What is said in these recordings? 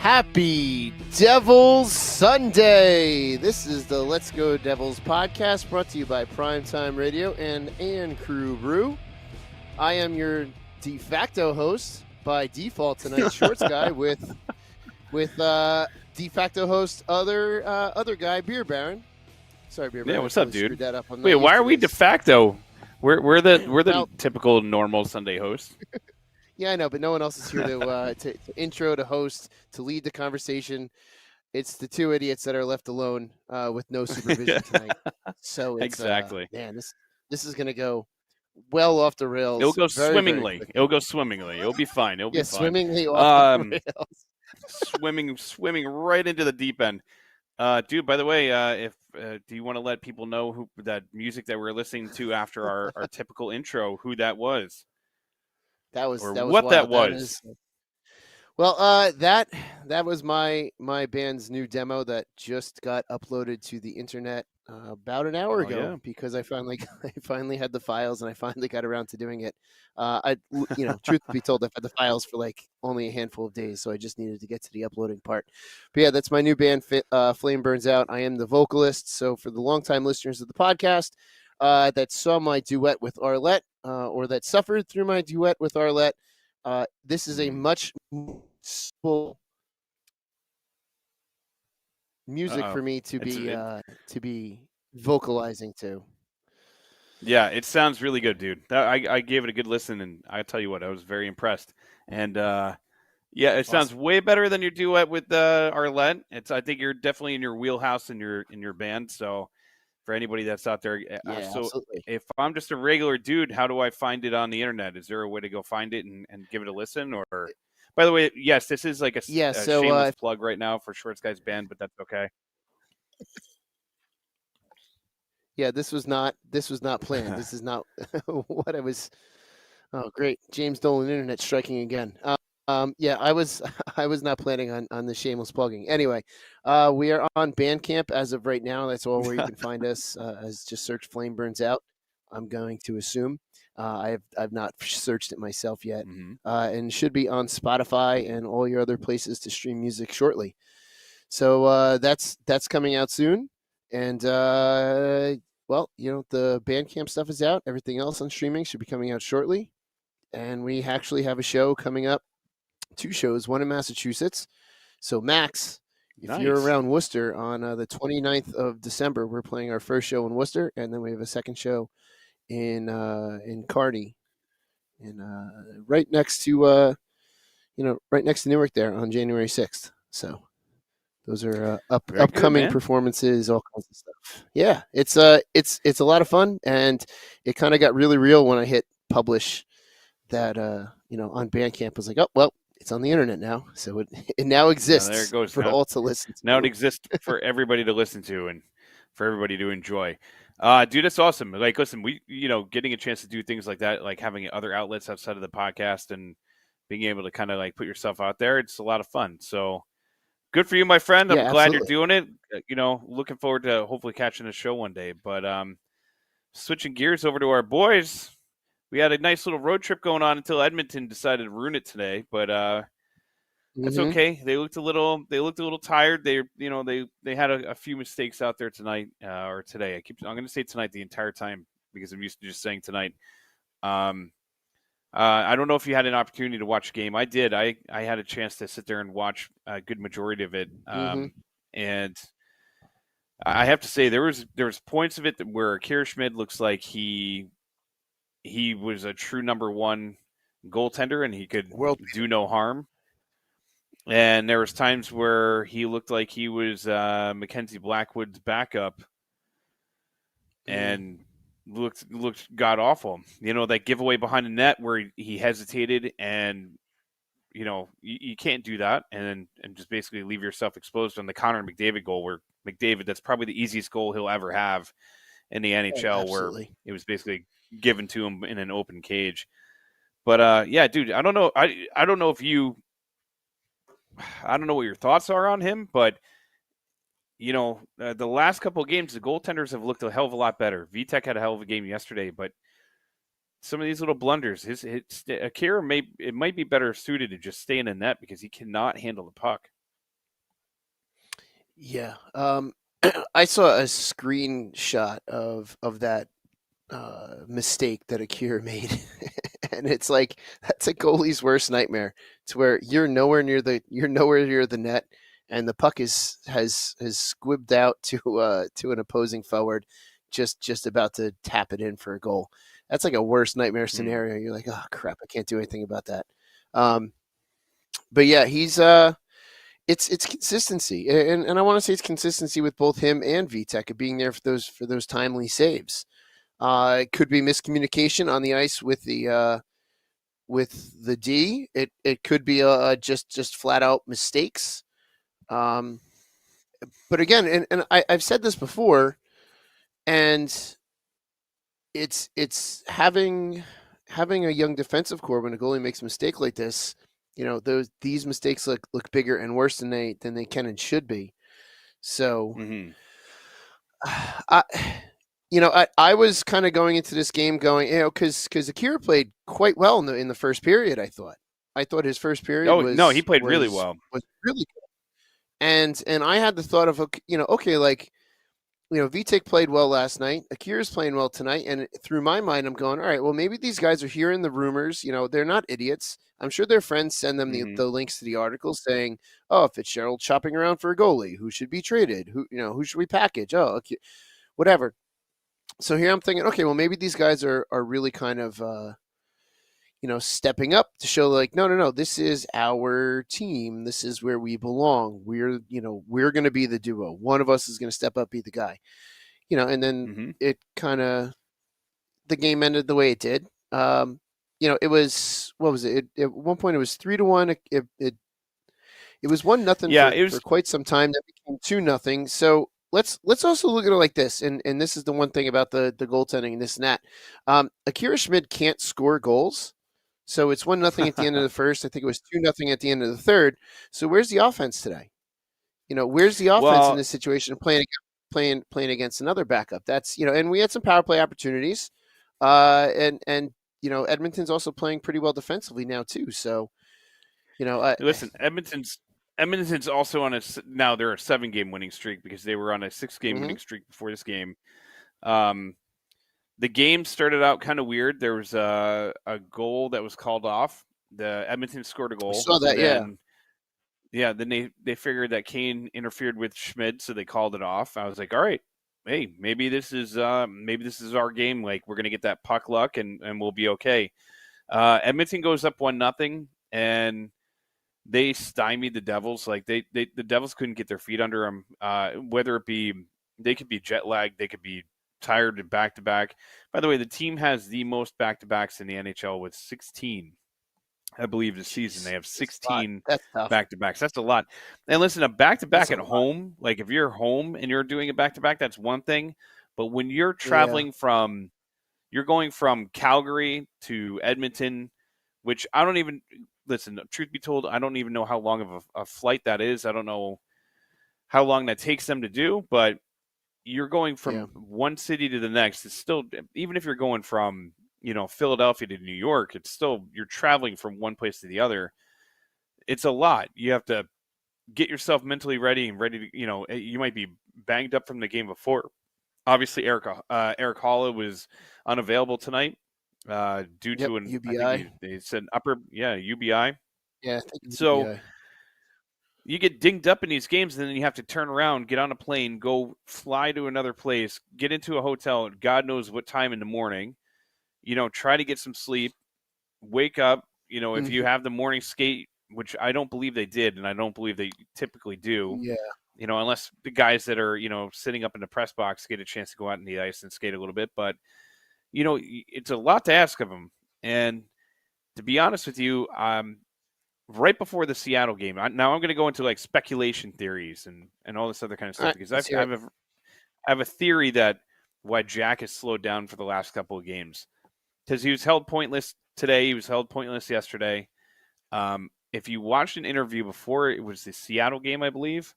Happy Devils Sunday! This is the Let's Go Devils podcast brought to you by Primetime Radio and Crew Brew. I am your de facto host by default tonight, Shorts Guy, with de facto host other guy, Beer Baron. Sorry, Beer Baron. Yeah, what's up, dude? That up. Wait, why are we de facto? We're the typical normal Sunday host. Yeah, I know, but no one else is here to intro, to host, to lead the conversation. It's the two idiots that are left alone with no supervision tonight. So it's, exactly, man, this is gonna go well off the rails. It'll go swimmingly. It'll go swimmingly. It'll be fine. It'll be fine. Swimmingly off the rails. swimming right into the deep end. Dude, by the way, if do you want to let people know who that music that we're listening to after our typical intro, who that was? That was what wild. That was. That was my band's new demo that just got uploaded to the internet about an hour ago because I finally had the files and I finally got around to doing it. Truth be told, I've had the files for like only a handful of days, so I just needed to get to the uploading part. But yeah, that's my new band, Flame Burns Out. I am the vocalist. So for the longtime listeners of the podcast that saw my duet with Arlette, or that suffered through my duet with Arlette, this is a much simple music for me to be vocalizing to. Yeah, it sounds really good, dude. I gave it a good listen, and I tell you what, I was very impressed. And it sounds way better than your duet with Arlette. I think you're definitely in your wheelhouse in your band. So for anybody that's out there, absolutely. If I'm just a regular dude, how do I find it on the internet? Is there a way to go find it and give it a listen? Or, by the way, yes, this is like a shameless plug right now for Shorts Guy's band, but that's okay. Yeah, this was not planned. This is not what I was. Oh, great, James Dolan internet striking again. I was not planning on the shameless plugging. Anyway, we are on Bandcamp as of right now. That's all where you can find us. As just search Flame Burns Out. I'm going to assume. I've not searched it myself yet, and should be on Spotify and all your other places to stream music shortly. So that's coming out soon, and the Bandcamp stuff is out. Everything else on streaming should be coming out shortly, and we actually have a show coming up. 2 shows, one in Massachusetts. So Max, if you're around Worcester on the 29th of December, we're playing our first show in Worcester, and then we have a second show in Kearney, and right next to Newark there on January 6th. So those are upcoming performances, all kinds of stuff. Yeah, it's a lot of fun, and it kind of got really real when I hit publish that on Bandcamp. I was like, oh well, it's on the internet now, so it now exists there it goes. for all to listen to. Now it exists for everybody to listen to and for everybody to enjoy. Dude, that's awesome. Like, listen, we getting a chance to do things like that, like having other outlets outside of the podcast and being able to kind of like put yourself out there, it's a lot of fun. So good for you, my friend. I'm glad you're doing it. Looking forward to hopefully catching a show one day. But switching gears over to our boys. We had a nice little road trip going on until Edmonton decided to ruin it today, but that's okay. They looked a little tired. They had a few mistakes out there tonight or today. I'm going to say tonight the entire time because I'm used to just saying tonight. I don't know if you had an opportunity to watch the game. I did. I had a chance to sit there and watch a good majority of it, and I have to say there was points of it where Kira Schmid looks like he was a true number one goaltender and he could do no harm. And there was times where he looked like he was Mackenzie Blackwood's backup and looked god awful. That giveaway behind the net where he hesitated and you can't do that and just basically leave yourself exposed on the Connor McDavid goal where McDavid, that's probably the easiest goal he'll ever have in the NHL where it was basically given to him in an open cage. But dude, I don't know. I don't know what your thoughts are on him, but the last couple of games, the goaltenders have looked a hell of a lot better. Vitek had a hell of a game yesterday, but some of these little blunders, Akira might be better suited to just stay in the net because he cannot handle the puck. Yeah. I saw a screenshot of that mistake that Akira made, and it's like that's a goalie's worst nightmare. It's where you're nowhere near the net, and the puck has squibbed out to an opposing forward, just about to tap it in for a goal. That's like a worst nightmare Hmm. scenario. You're like, oh crap, I can't do anything about that. Um, but yeah, he's it's consistency, and I want to say it's consistency with both him and Vitek of being there for those timely saves. It could be miscommunication on the ice with the D. It could be just flat out mistakes. Um, but again, I've said this before, and it's having a young defensive core when a goalie makes a mistake like this. You know, these mistakes look bigger and worse than they can and should be. So, Hmm. I I was kind of going into this game going, because Akira played quite well in the first period. I thought his first period Oh no, he played really was well. was really good, and I had the thought of, okay, like, Vitek played well last night. Akira's playing well tonight, and through my mind, I'm going, all right, well, maybe these guys are hearing the rumors. They're not idiots. I'm sure their friends send them Hmm. the links to the articles saying, "Oh, Fitzgerald shopping around for a goalie. Who should be traded? Who should we package? Oh, okay, whatever." So here I'm thinking, okay, well, maybe these guys are really kind of stepping up to show, like, no, no, no, this is our team. This is where we belong. We're going to be the duo. One of us is going to step up, be the guy. And then Hmm. it kind of the game ended the way it did. It was, what was it? At one point it was 3-1. It was 1-0 Yeah, it for was. quite some time. That became 2-0. So let's also look at it like this. And this is the one thing about the goaltending and this and that. Akira Schmid can't score goals. So it's 1-0 at the end of the first. I think it was 2-0 at the end of the third. So where's the offense today? Where's the offense in Well, this situation, playing against another backup? That's, and we had some power play opportunities. And Edmonton's also playing pretty well defensively now too. So, I listen, Edmonton's also on now they're a 7-game winning streak because they were on a 6-game mhm. winning streak before this game. Um, the game started out kind of weird. There was a goal that was called off. The Edmonton scored a I goal, saw and that. Yeah. then they figured that Kane interfered with Schmid, so they called it off. I was like, all right, hey, maybe this is our game. Like, we're gonna get that puck luck, and we'll be okay. Edmonton goes up 1-0, and they stymied the Devils. Like, the Devils couldn't get their feet under them. Whether it be they could be jet lagged, they could be tired and back to back. By the way, the team has the most back to backs in the NHL with 16. I believe this season they Jeez, have that's a lot. 16 That's tough. back to backs. That's a lot. And listen, a back to That's back a at lot. home, like if you're home and you're doing a back to back, that's one thing. But when you're Yeah. traveling you're going from Calgary to Edmonton, which I don't even listen. Truth be told, I don't even know how long of a flight that is. I don't know how long that takes them to do, but you're going Yeah. from one city to the next. It's still, even if you're going from Philadelphia to New York, it's still you're traveling from one place to the other. It's a lot. You have to get yourself mentally ready and ready to, you might be banged up from the game before. Obviously, Eric Holla was unavailable tonight due Yep. to I think UBI. they said UBI. Yeah, I think So UBI. you get dinged up in these games, and then you have to turn around, get on a plane, go fly to another place, get into a hotel, God knows what time in the morning. Try to get some sleep, wake up. If you Mhm. have the morning skate, which I don't believe they did, and I don't believe they typically do, Yeah. unless the guys that are, sitting up in the press box get a chance to go out in the ice and skate a little bit. But, it's a lot to ask of them. And to be honest with you, right before the Seattle game, now I'm going to go into like speculation theories and all this other kind of All stuff right. because Let's hear it. I have a theory that why Jack has slowed down for the last couple of games because he was held pointless today. He was held pointless yesterday. If you watched an interview before it was the Seattle game, I believe,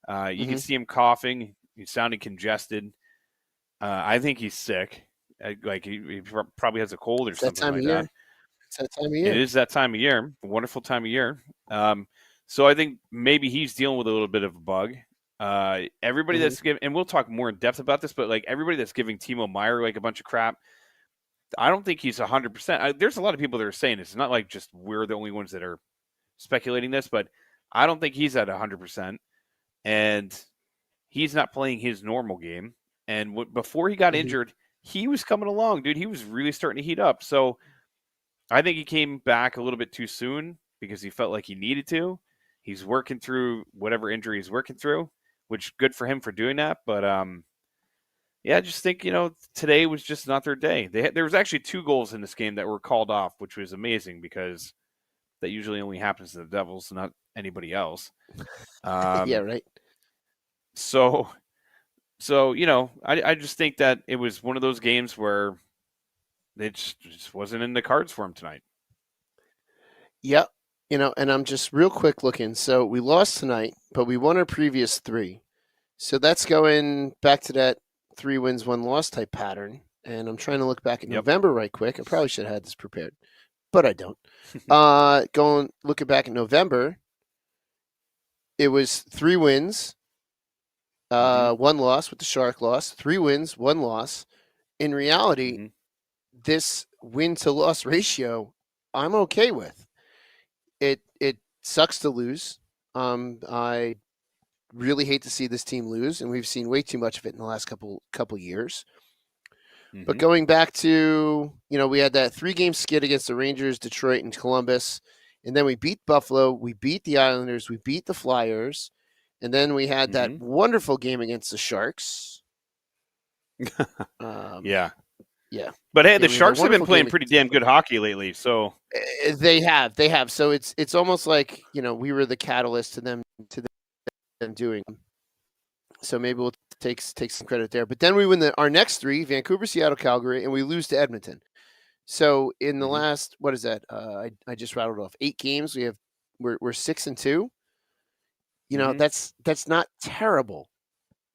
you can Mhm. see him coughing. He's sounding congested. I think he's sick. Like he probably has a cold or It's that something time of like year. that. It's that time of It year. is that time of year, a wonderful time of year. So I think maybe he's dealing with a little bit of a bug. Everybody that's giving, and we'll talk more in depth about this, but like everybody that's giving Timo Meyer like a bunch of crap, I don't think he's 100%. There's a lot of people that are saying this. It's not like just we're the only ones that are speculating this, but I don't think he's at 100%. And he's not playing his normal game. And before he got injured, he was coming along, dude. He was really starting to heat up. So I think he came back a little bit too soon because he felt like he needed to. He's working through whatever injury he's working through, which good for him for doing that. But yeah, I just think, today was just not their day. There was actually 2 goals in this game that were called off, which was amazing because that usually only happens to the Devils, not anybody else. Yeah, right. So I just think that it was one of those games where it just wasn't in the cards for him tonight. Yep. And I'm just real quick looking. So we lost tonight, but we won our previous 3. So that's going back to that 3 wins, 1 loss type pattern. And I'm trying to look back at November right quick. I probably should have had this prepared, but I don't. Looking back at November, it was 3 wins, 1 loss with the Shark loss, 3 wins, 1 loss. In reality, this win to loss ratio, I'm okay with. It sucks to lose. I really hate to see this team lose, and we've seen way too much of it in the last couple years. But going back to, we had that 3-game skid against the Rangers, Detroit, and Columbus, and then we beat Buffalo, we beat the Islanders, we beat the Flyers, and then we had that wonderful game against the Sharks. Yeah. Yeah. But hey, the Sharks have been playing pretty damn good hockey lately, so they have. So it's almost like, we were the catalyst to them doing. So maybe we'll take some credit there. But then we win our next 3, Vancouver, Seattle, Calgary, and we lose to Edmonton. So in the last, what is that? I just rattled off 8 games. We're 6-2. That's not terrible.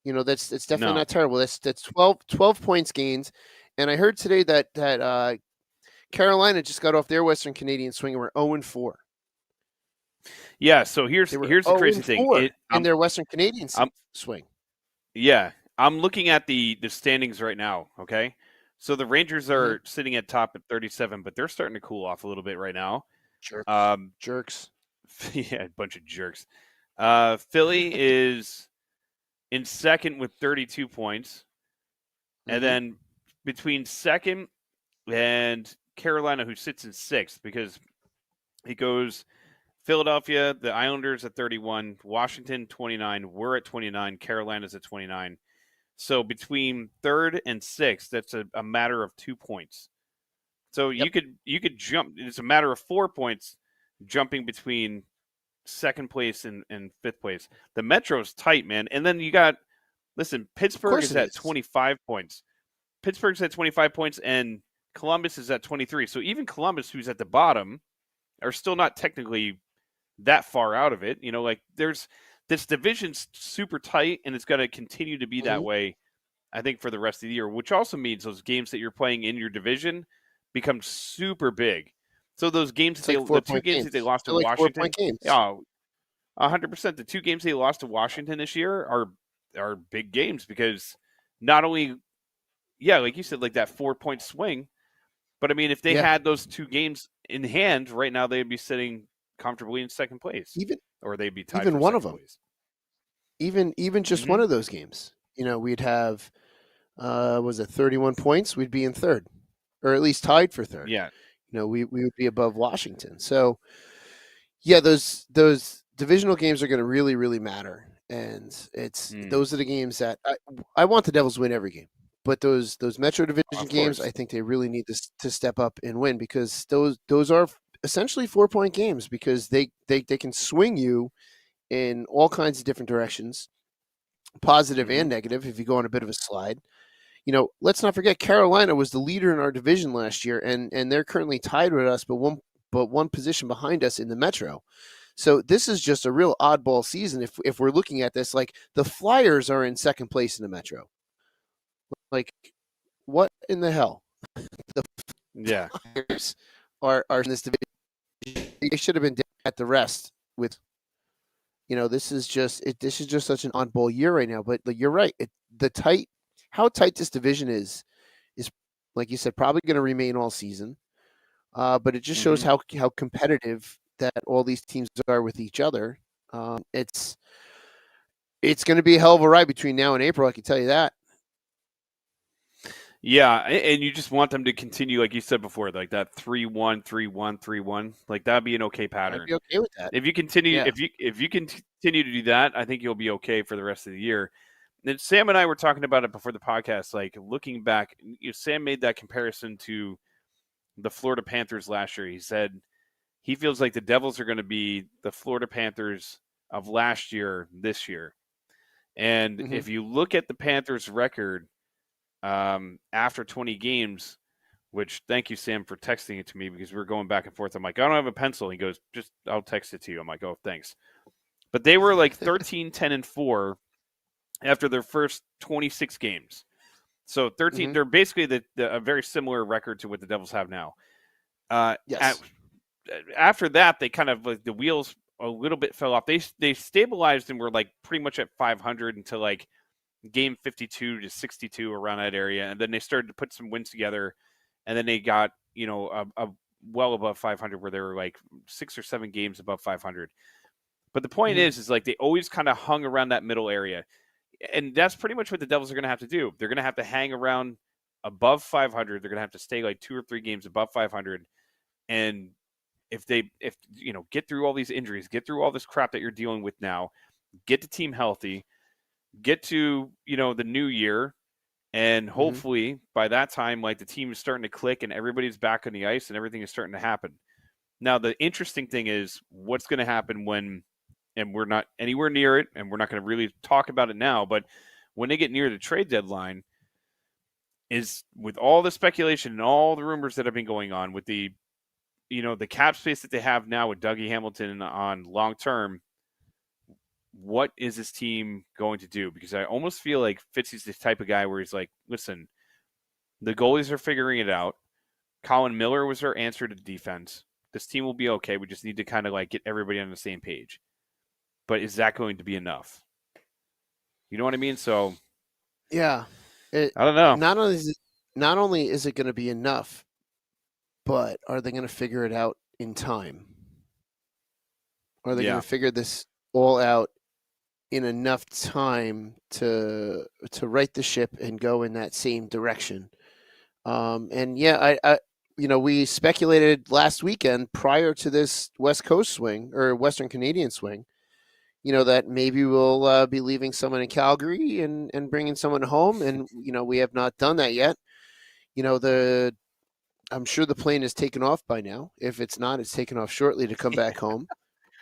It's definitely not terrible. That's 12 points gained. And I heard today that Carolina just got off their Western Canadian swing and we're 0-4. Yeah, so here's the crazy thing. In their Western Canadian swing. Yeah, I'm looking at the standings right now, okay? So the Rangers are sitting at top at 37, but they're starting to cool off a little bit right now. Jerks. Yeah, a bunch of jerks. Philly is in second with 32 points. And then between second and Carolina, who sits in 6th, because it goes Philadelphia, the Islanders at 31, Washington 29, we're at 29, Carolina's at 29. So between 3rd and 6th, that's a matter of 2 points. So you could jump. It's a matter of 4 points jumping between 2nd place and 5th place. The Metro's tight, man. And then you got, Pittsburgh is at 25 points. Pittsburgh's at 25 points, and Columbus is at 23. So even Columbus, who's at the bottom, are still not technically that far out of it. This division's super tight, and it's going to continue to be that way, I think, for the rest of the year, which also means those games that you're playing in your division become super big. So those games, the 2 games that they lost to Washington, 100%. The 2 games they lost to Washington this year are big games because not only, like you said, like that 4-point swing, but I mean, if they had those 2 games in hand right now, they'd be sitting comfortably in 2nd place, or they'd be tied. Even for one of them, place. even just one of those games, we'd have, was it 31 points? We'd be in 3rd, or at least tied for 3rd. Yeah. We would be above Washington. So, yeah, those divisional games are going to really, really matter, and those are the games that I want the Devils to win every game. But those Metro Division games, I think they really need to step up and win, because those are essentially 4-point games, because they can swing you in all kinds of different directions, positive and negative, if you go on a bit of a slide. Let's not forget Carolina was the leader in our division last year, and they're currently tied with us, but one position behind us in the Metro. So this is just a real oddball season if we're looking at this. Like, the Flyers are in 2nd place in the Metro. Like, what in the hell? The Flyers are in this division. They should have been at the rest with. this is just such an oddball year right now. But you're right. How tight this division is like you said, probably going to remain all season. But it just shows Hmm. how competitive that all these teams are with each other. It's going to be a hell of a ride between now and April. I can tell you that. Yeah, and you just want them to continue, like you said before, like that 3-1, 3-1, 3-1. Like that'd be an okay I'd pattern. be okay with that. If you continue, Yeah. if you continue to do that, I think you'll be okay for the rest of the year. And Sam and I were talking about it before the podcast. Like looking back, Sam made that comparison to the Florida Panthers last year. He said he feels like the Devils are going to be the Florida Panthers of last year this year. And Hmm. if you look at the Panthers' record after 20 games, which thank you, Sam, for texting it to me because we were going back and forth. I'm like, I don't have a pencil. He goes, just I'll text it to you. I'm like, oh, thanks. But they were like 13, 10, and 4 after their first 26 games. So 13, Hmm. they're basically a very similar record to what the Devils have now. Yes. After that, they kind of like the wheels a little bit fell off. They stabilized and were like pretty much at 500 until like game 52 to 62 around that area, and then they started to put some wins together, and then they got a well above 500 where they were like 6 or 7 games above 500. But the point Hmm. is like they always kind of hung around that middle area, and that's pretty much what the Devils are going to have to do. They're going to have to hang around above 500. They're going to have to stay like 2 or 3 games above 500, and if get through all these injuries, get through all this crap that you're dealing with now, get the team healthy, get to the new year, and Hmm. hopefully by that time, like the team is starting to click and everybody's back on the ice and everything is starting to happen. Now the interesting thing is what's going to happen when, and we're not anywhere near it, and we're not going to really talk about it now, but when they get near the trade deadline, is with all the speculation and all the rumors that have been going on with the the cap space that they have now with Dougie Hamilton on long term, what is this team going to do? Because I almost feel like Fitzy's the type of guy where he's like, listen, the goalies are figuring it out. Colin Miller was our answer to defense. This team will be okay. We just need to kind of like get everybody on the same page. But is that going to be enough? You know what I mean? So Yeah. It I don't know. not only is it going to be enough, but are they going to figure it out in time? Are they going Yeah. to figure this all out in enough time to right the ship and go in that same direction? And yeah, we speculated last weekend prior to this West Coast swing or Western Canadian swing, that maybe we'll be leaving someone in Calgary and bringing someone home, and we have not done that yet. The I'm sure the plane is taken off by now. If it's not, it's taken off shortly to come back home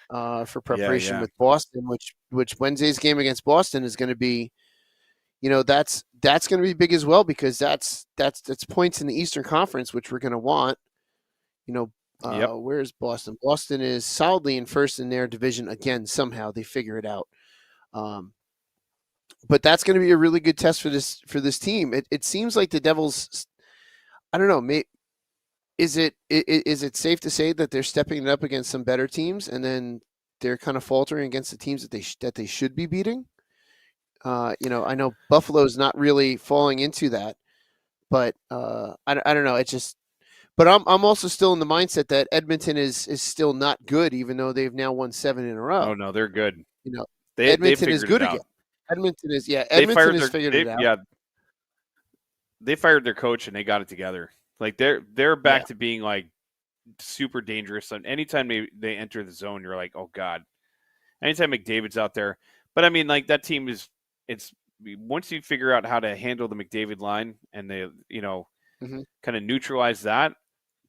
for Yeah. preparation Yeah. with Boston, which Wednesday's game against Boston is going to be. That's going to be big as well because that's points in the Eastern Conference, which we're going to want. Yep. Where's Boston? Boston is solidly in first in their division again. Somehow they figure it out. Um, but that's going to be a really good test for this team. It seems like the Devils. I don't know. Is it safe to say that they're stepping it up against some better teams, and then they're kind of faltering against the teams that they should be beating? I know Buffalo's not really falling into that, but I don't know. It just, but I'm also still in the mindset that Edmonton is still not good, even though they've now won 7 in a Oh row. no, they're good. You know, They Edmonton is figured it good again. out. They Edmonton fired has their figured it out. they fired their coach and they got it together. Like they're Yeah. back to being like super dangerous. And anytime they enter the zone, you're like, oh god. Anytime McDavid's out there, but I mean, like that team it's once you figure out how to handle the McDavid line and they Hmm. kind of neutralize that,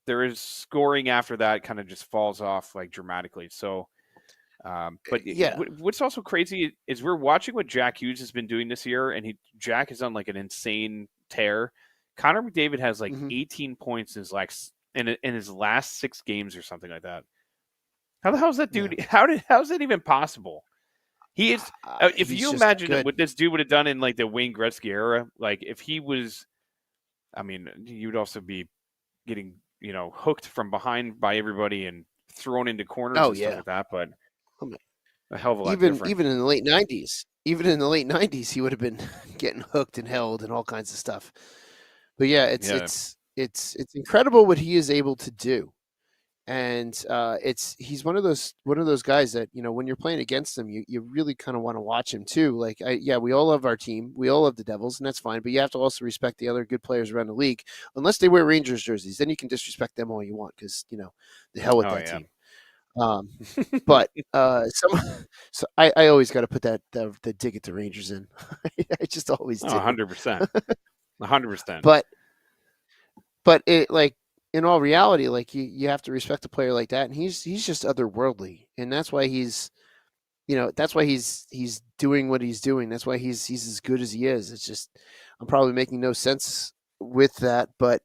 there is scoring after that kind of just falls off like dramatically. So. But Yeah. what's also crazy is we're watching what Jack Hughes has been doing this year, and Jack is on like an insane tear. Connor McDavid has like Hmm. 18 points in his last 6 games or something like that. How the hell is that Yeah. dude? How's that even possible? He is. If He's you just imagine good. what this dude would have done in like the Wayne Gretzky era, like if he was, I mean, you'd also be getting hooked from behind by everybody and thrown into corners Oh and stuff yeah. like that. But a hell of a lot even different. even in the late '90s, he would have been getting hooked and held and all kinds of stuff. But yeah, Yeah. it's incredible what he is able to do. And he's one of those guys that, when you're playing against him, you really kind of want to watch him too. Like, we all love our team, we all love the Devils, and that's fine. But you have to also respect the other good players around the league, unless they wear Rangers jerseys. Then you can disrespect them all you want, because the hell with Oh that yeah. team. But so I always got to put the dig at the Rangers in. I just always Oh, do. 100%. 100%. But it, like, in all reality, like, you have to respect a player like that, and he's just otherworldly, and that's why he's doing what he's doing. That's why he's as good as he is. It's just, I'm probably making no sense with that, but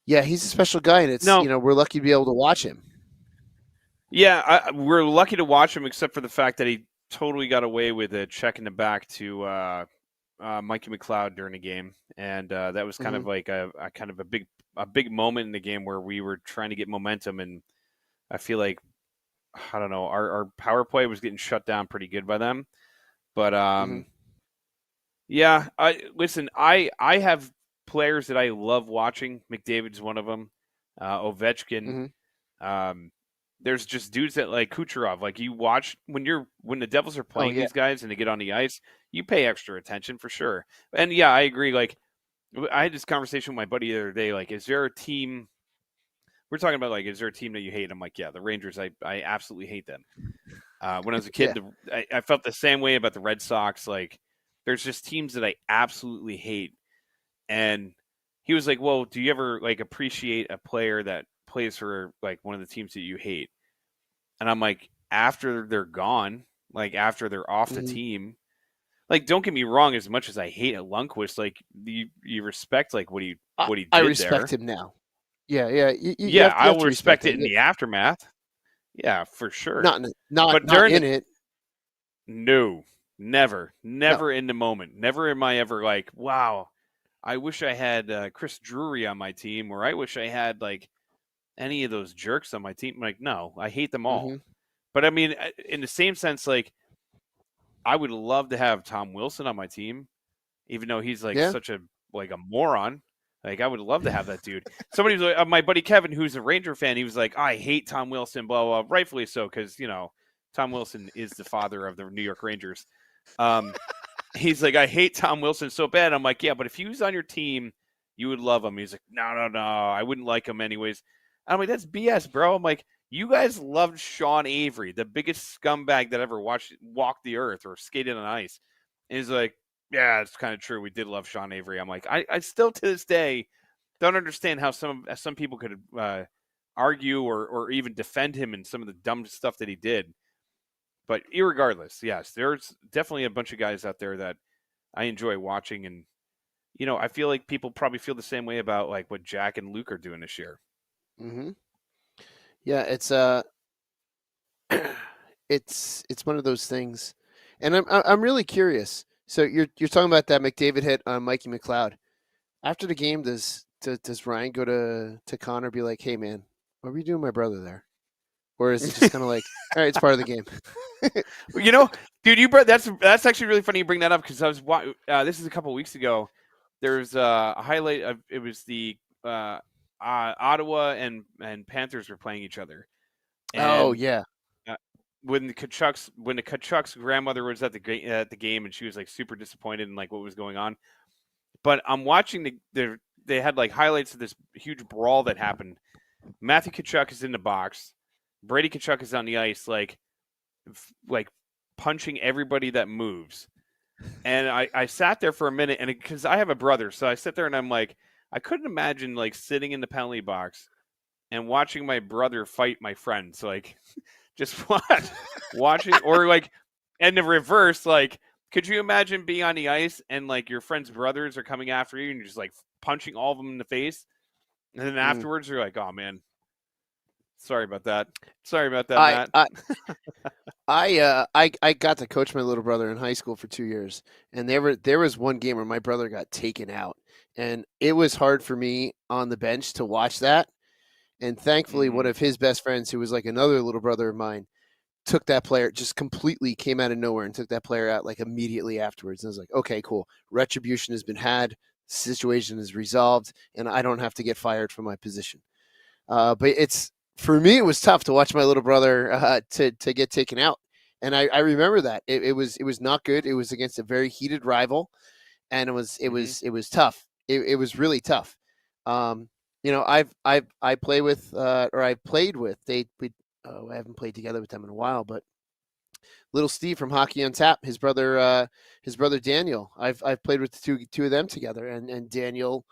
yeah, he's a special guy, and it's No. we're lucky to be able to watch him. Yeah, we're lucky to watch him, except for the fact that he totally got away with a check in the back to Mikey McLeod during the game, and that was kind of like a big moment in the game where we were trying to get momentum, and I feel like, I don't know, our power play was getting shut down pretty good by them. But yeah, I have players that I love watching. McDavid's one of them. Ovechkin. There's just dudes that, like Kucherov, like, you watch when the Devils are playing these guys and they get on the ice, you pay extra attention for sure. And yeah, I agree. Like, I had this conversation with my buddy the other day. Like, is there a team? We're talking about, like, is there a team that you hate? I'm like, yeah, the Rangers. I absolutely hate them. When I was a kid, I felt the same way about the Red Sox. Like, there's just teams that I absolutely hate. And he was like, well, do you ever, like, appreciate a player that plays for, like, one of the teams that you hate? And I'm like, after they're gone, like, after they're off the team, like, don't get me wrong, as much as I hate Lundqvist, like, you respect, like, what he did I respect there. him now. Yeah. Yeah, I have will to respect respect it in the aftermath. Yeah, for sure. Not But during in it. No, never No. in the moment. Never am I ever like, wow, I wish I had Chris Drury on my team, or I wish I had, like, any of those jerks on my team. Like, no, I hate them all. But I mean, in the same sense, like, I would love to have Tom Wilson on my team, even though he's, like, such a moron. Like, I would love to have that dude. Somebody was like, my buddy Kevin, who's a Ranger fan, he was like, I hate Tom Wilson, blah, blah, blah. Rightfully so, because, Tom Wilson is the father of the New York Rangers. He's like, I hate Tom Wilson so bad. I'm like, yeah, but if he was on your team, you would love him. He's like, no, I wouldn't like him anyways. I'm like, that's BS, bro. I'm like, you guys loved Sean Avery, the biggest scumbag that ever walked the earth or skated on ice. And he's like, yeah, it's kind of true. We did love Sean Avery. I'm like, I still to this day don't understand how some people could argue or even defend him in some of the dumb stuff that he did. But irregardless, yes, there's definitely a bunch of guys out there that I enjoy watching, and I feel like people probably feel the same way about, like, what Jack and Luke are doing this year. Yeah, it's it's one of those things, and I'm really curious. So you're talking about that McDavid hit on Mikey McLeod. After the game, does Ryan go to Connor, be like, "Hey man, what were you doing, my brother there?" Or is it just kind of like, all right, it's part of the game? Dude, that's actually really funny you bring that up, because I was this is a couple of weeks ago. There's a highlight of, it was the Ottawa and Panthers were playing each other. And, when the Kachuk's grandmother was at the game, and she was, like, super disappointed in, like, what was going on. But I'm watching they had, like, highlights of this huge brawl that happened. Matthew Tkachuk is in the box. Brady Tkachuk is on the ice, like punching everybody that moves. And I sat there for a minute, and because I have a brother, so I sit there and I'm like, I couldn't imagine, like, sitting in the penalty box and watching my brother fight my friends, like, just watching, or, like, and the reverse, like, could you imagine being on the ice and, like, your friends' brothers are coming after you and you're just, like, punching all of them in the face, and then afterwards you're like, oh man, sorry about that, Matt. I got to coach my little brother in high school for 2 years, and there was one game where my brother got taken out, and it was hard for me on the bench to watch that. And thankfully, one of his best friends, who was like another little brother of mine, took that player, just completely came out of nowhere and took that player out like immediately afterwards. And I was like, okay, cool. Retribution has been had, situation is resolved, and I don't have to get fired from my position. But it's, for me, it was tough to watch my little brother to get taken out. And I remember that it was not good. It was against a very heated rival, and it was tough. It was really tough. I play with or I played with I haven't played together with them in a while, but little Steve from Hockey on Tap, his brother Daniel. I've played with the two of them together, and Daniel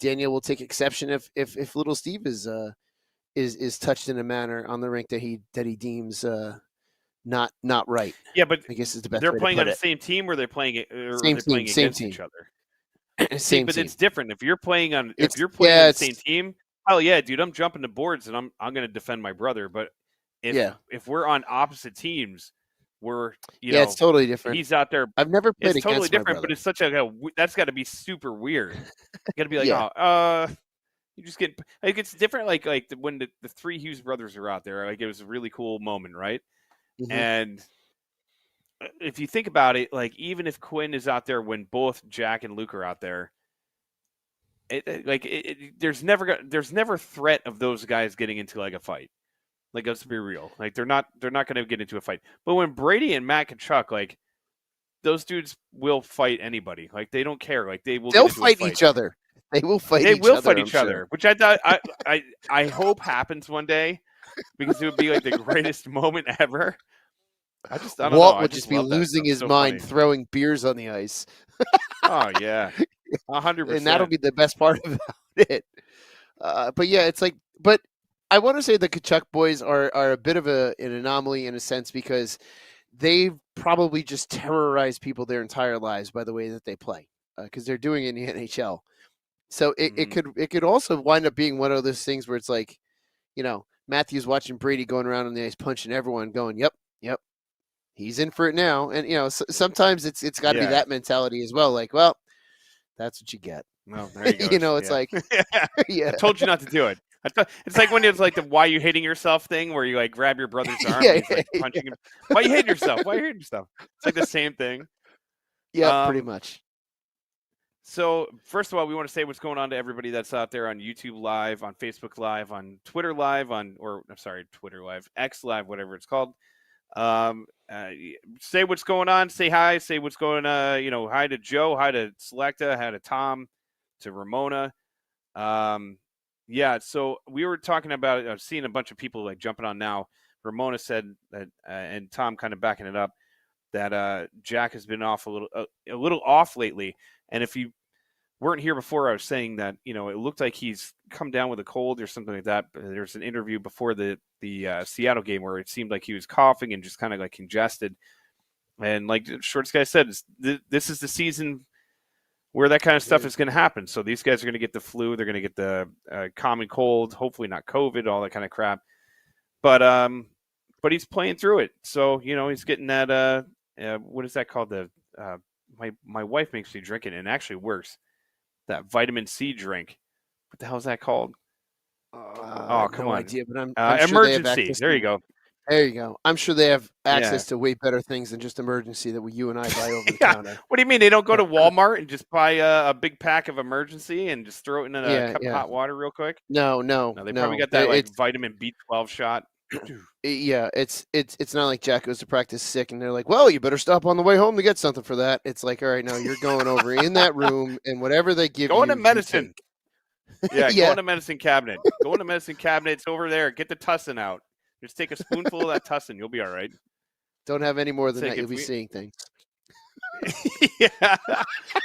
will take exception if little Steve is touched in a manner on the rink that he deems not right. Yeah, but I guess is the best they're way playing to on put the same team, or they're playing it, or Same they're playing team, same against team. each other. it. See, Same but team. it's different. If you're playing on It's the same team, hell yeah, dude, I'm jumping the boards and I'm going to defend my brother. But if we're on opposite teams, we're it's totally different. He's out there. I've never played It's totally against my different, brother. but it's such that's got to be super weird. You got to be like, Yeah. you just get like, it's different. Like when the three Hughes brothers are out there, like it was a really cool moment, right? Mhm. And if you think about it, like even if Quinn is out there when both Jack and Luke are out there, there's never threat of those guys getting into like a fight. Like, let's be real. Like they're not going to get into a fight. But when Brady and Matt Tkachuk, like those dudes will fight anybody. Like they don't care. Like they'll fight each other. They will fight They each will other. fight each other, which I thought I hope happens one day, because it would be like the greatest moment ever. I don't know. Walt I would just be love that losing stuff. his So mind funny. throwing beers on the ice. Oh yeah, 100%. And that'll be the best part about it. But yeah, it's like, but I want to say the Kachuk boys are a bit of an anomaly in a sense, because they've probably just terrorized people their entire lives by the way that they play, because they're doing it in the NHL. So it could also wind up being one of those things where it's like, Matthews watching Brady going around on the ice punching everyone, going, yep, he's in for it now. And sometimes it's got to be that mentality as well. Like, well, that's what you get. No, there you go. It's like, I told you not to do it. It's like when it's like the "why you hating yourself" thing, where you like grab your brother's arm and he's like punching him. Why you hating yourself? Why you hating yourself? It's like the same thing. Yeah, pretty much. So first of all, we want to say what's going on to everybody that's out there on YouTube Live, on Facebook Live, on Twitter Live, Twitter Live, X Live, whatever it's called. Say what's going on. Say hi. Say what's going on. Hi to Joe. Hi to Selecta. Hi to Tom. To Ramona. So we were talking about it. I've seen a bunch of people like jumping on now. Ramona said that, and Tom kind of backing it up, that Jack has been off a little off lately. And if you weren't here before, I was saying that it looked like he's come down with a cold or something like that. There's an interview before the Seattle game where it seemed like he was coughing and just kind of like congested. And like Shorts guy said, this is the season where that kind of stuff is going to happen. So these guys are going to get the flu. They're going to get the common cold, hopefully not COVID, all that kind of crap. But he's playing through it. So, he's getting that, what is that called? My wife makes me drink it, and it actually works. That vitamin C drink. What the hell is that called? Come on. Idea, but I'm Emergency. Sure there you go. There you go. I'm sure they have access to way better things than just Emergency that you and I buy over the counter. What do you mean? They don't go to Walmart and just buy a big pack of Emergency and just throw it in a cup of hot water real quick? No. They probably got that vitamin B12 shot. Yeah, it's not like Jack goes to practice sick and they're like, well, you better stop on the way home to get something for that. It's like, all right, no, you're going over in that room and whatever they give go you. Go into medicine. Yeah, go into medicine cabinet. Go into medicine cabinet. It's over there. Get the Tussin out. Just take a spoonful of that Tussin. You'll be all right. Don't have any more than that. You'll be seeing things. Yeah,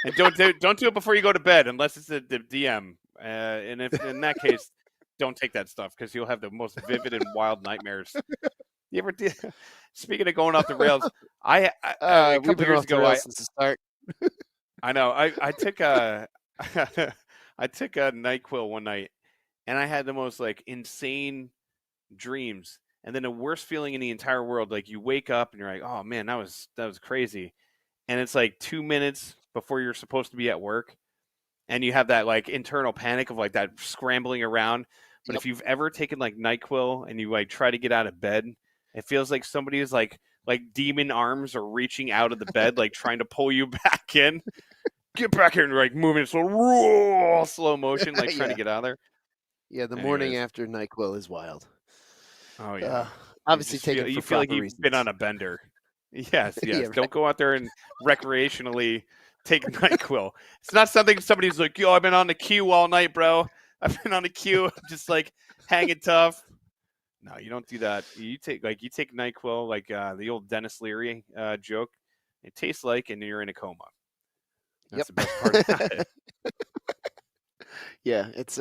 and don't do it before you go to bed unless it's the DM. And if in that case, don't take that stuff because you'll have the most vivid and wild nightmares. You ever did? Speaking of going off the rails, a couple years ago, since the start. I know. I took a I took a NyQuil one night, and I had the most like insane dreams, and then the worst feeling in the entire world. Like you wake up and you're like, oh man, that was crazy, and it's like 2 minutes before you're supposed to be at work. And you have that like internal panic of like that scrambling around. But if you've ever taken like NyQuil and you like try to get out of bed It feels like somebody is like demon arms are reaching out of the bed, like trying to pull you back in. Get back here, and like moving slow motion, like trying to Yeah. get out of there. Yeah, the morning Anyways, after NyQuil is wild. oh yeah, Uh, Obviously feel taken you for feel like proper you've been on reasons. a bender. Yes, Yeah, yes. right. Don't go out there and recreationally take NyQuil. It's not something somebody's like, yo, I've been on the queue all night, bro. I've been on the queue, just like hanging tough. No, you don't do that. You take NyQuil, like the old Dennis Leary joke. It tastes like, and you're in a coma. That's Yep. the best part about it. Yeah, it's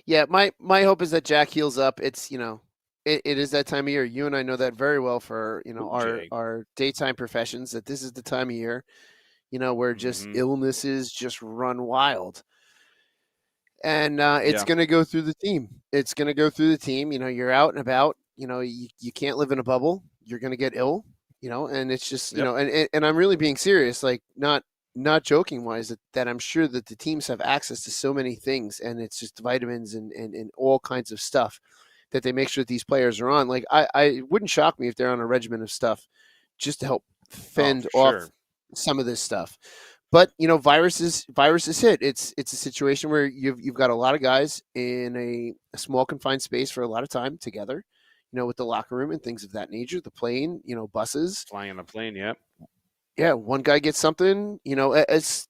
yeah, my hope is that Jack heals up. It's, it is that time of year. You and I know that very well for, Ooh, our Jay. daytime professions, that this is the time of year, where just Mm-hmm. illnesses just run wild. And it's Yeah. going to go through the team. It's going to go through the team. You're out and about. You can't live in a bubble. You're going to get ill. And it's just, Yep. and I'm really being serious, like not joking wise, that I'm sure that the teams have access to so many things, and it's just vitamins and all kinds of stuff that they make sure that these players are on. Like I wouldn't shock me if they're on a regimen of stuff just to help Oh, fend for off sure. some of this stuff. But viruses hit. It's a situation where you've got a lot of guys in a small confined space for a lot of time together, with the locker room and things of that nature, the plane, buses. Flying on a plane. Yep. Yeah, one guy gets something, as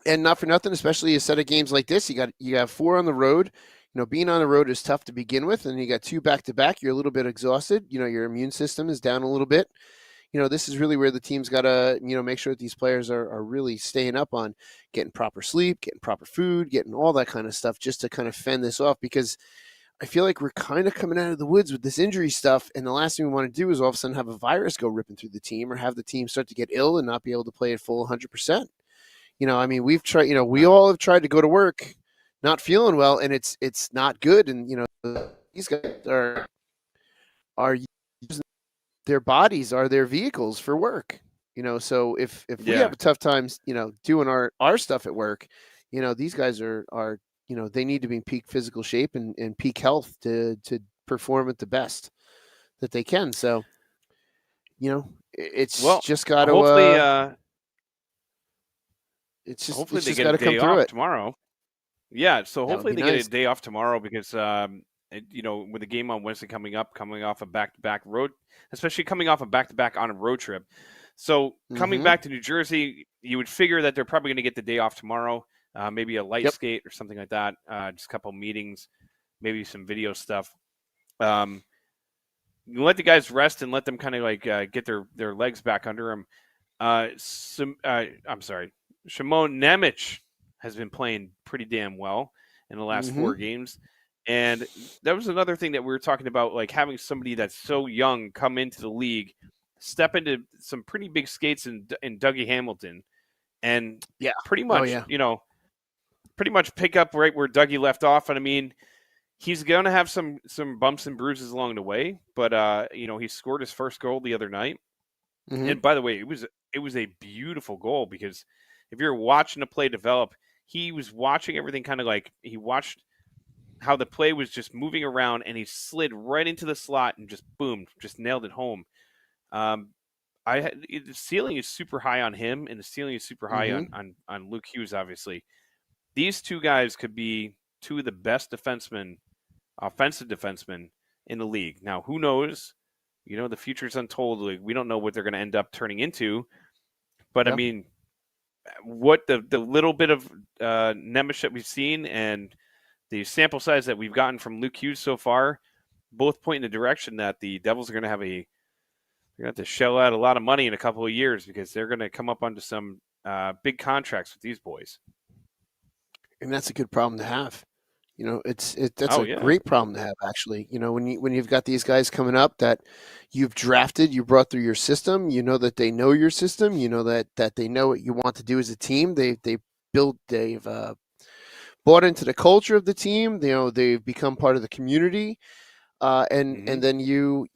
and not for nothing, especially a set of games like this. You have 4 on the road. Being on the road is tough to begin with, and you got 2 back to back. You're a little bit exhausted. Your immune system is down a little bit. This is really where the team's got to, make sure that these players are really staying up on getting proper sleep, getting proper food, getting all that kind of stuff, just to kind of fend this off. Because I feel like we're kind of coming out of the woods with this injury stuff, and the last thing we want to do is all of a sudden have a virus go ripping through the team, or have the team start to get ill and not be able to play at full 100%. I mean, we've tried. We all have tried to go to work not feeling well, and it's not good. And these guys are using their bodies are their vehicles for work. So if we Yeah. have a tough time, doing our stuff at work, these guys are they need to be in peak physical shape and peak health to perform at the best that they can. So it's Well, just got to hopefully, hopefully it's they just get a got to come day through off it. tomorrow. Yeah. So That would hopefully be they get a nice. day off tomorrow because, with the game on Wednesday coming up, coming off a back-to-back road, especially coming off a back-to-back on a road trip. So coming Mm-hmm. back to New Jersey, you would figure that they're probably going to get the day off tomorrow, maybe a light Yep. skate or something like that, just a couple meetings, maybe some video stuff. You let the guys rest and let them kind of like get their legs back under them. I'm sorry, Shimon Nemec has been playing pretty damn well in the last Mm-hmm. 4 games. And that was another thing that we were talking about, like having somebody that's so young come into the league, step into some pretty big skates in Dougie Hamilton, and Yeah. pretty Oh much, yeah. pretty much pick up right where Dougie left off. And I mean, he's going to have some bumps and bruises along the way, but he scored his first goal the other night. Mm-hmm. And by the way, it was a beautiful goal because if you're watching the play develop, he was watching everything kind of like he watched how the play was just moving around, and he slid right into the slot and just boom, just nailed it home. The ceiling is super high on him, and the ceiling is super high Mm-hmm. on Luke Hughes. Obviously, these 2 guys could be 2 of the best offensive defensemen in the league. Now, who knows? The future's untold. Like, we don't know what they're going to end up turning into. But Yeah. I mean, what the little bit of Nemec that we've seen and the sample size that we've gotten from Luke Hughes so far, both point in the direction that the Devils are going to have to shell out a lot of money in a couple of years because they're going to come up onto some big contracts with these boys. And that's a good problem to have. That's Oh a yeah, great problem to have, actually. When you've got these guys coming up that you've drafted, you brought through your system, that they know your system, that they know what you want to do as a team. They've bought into the culture of the team. They've become part of the community. And then you